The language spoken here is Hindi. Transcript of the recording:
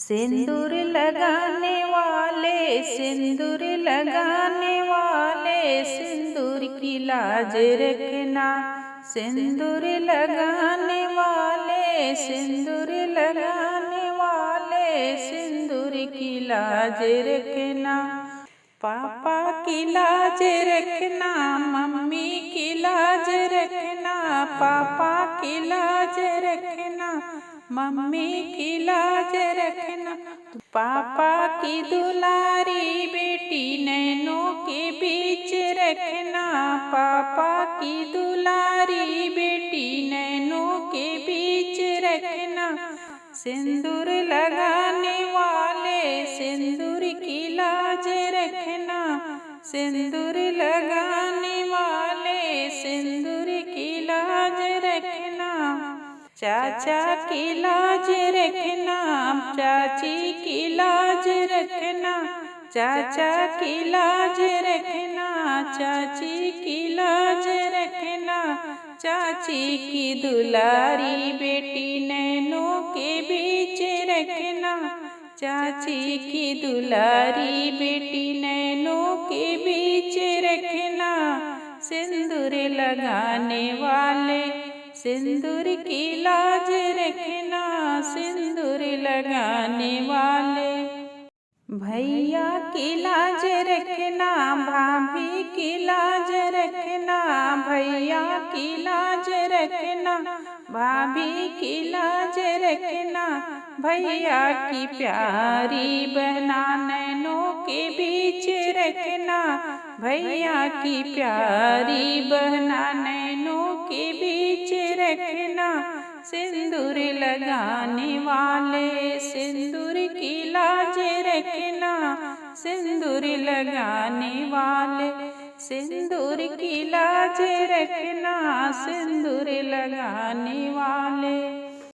सिंदूर लगाने वाले, सिंदूर लगाने वाले, सिंदूर की लाज रखना। सिंदूर लगाने वाले, सिंदूर लगाने वाले, सिंदूर की लाज रखना। पापा की लाज रखना, मम्मी की लाज रखना, पापा की लाज रखना, मम्मी की लाज रखना। पापा की दुलारी बेटी नैनों के बीच रखना। पापा की दुलारी बेटी नैनों के बीच रखना। सिंदूर लगाने वाले, सिंदूर की लाज रखना। सिंदूर लगाने वाले, सिंदूर की लाज रखना। चाचा की लाज रखना, चाची की लाज रखना, चाचा की लाज रखना, चाची की लाज रखना। चाची की दुलारी बेटी नैनों के बीच रखना। चाची की दुलारी बेटी नैनों के बीच रखना। सिंदूर लगाने वाले, सिंदूर की लाज रखना। सिंदूर लगाने वाले। भैया की लाज रखना, भाभी की लाज रखना, भैया की लाज रखना, भाभी की लाज रखना। भैया की प्यारी बहना नैनों के बीच रखना। भैया की प्यारी बहना नैनों के बीच रखना। सिंदूर लगाने वाले, सिंदूर की लाज रखना। सिंदूर लगाने वाले, सिंदूर की लाज रखना। सिंदूर लगाने वाले।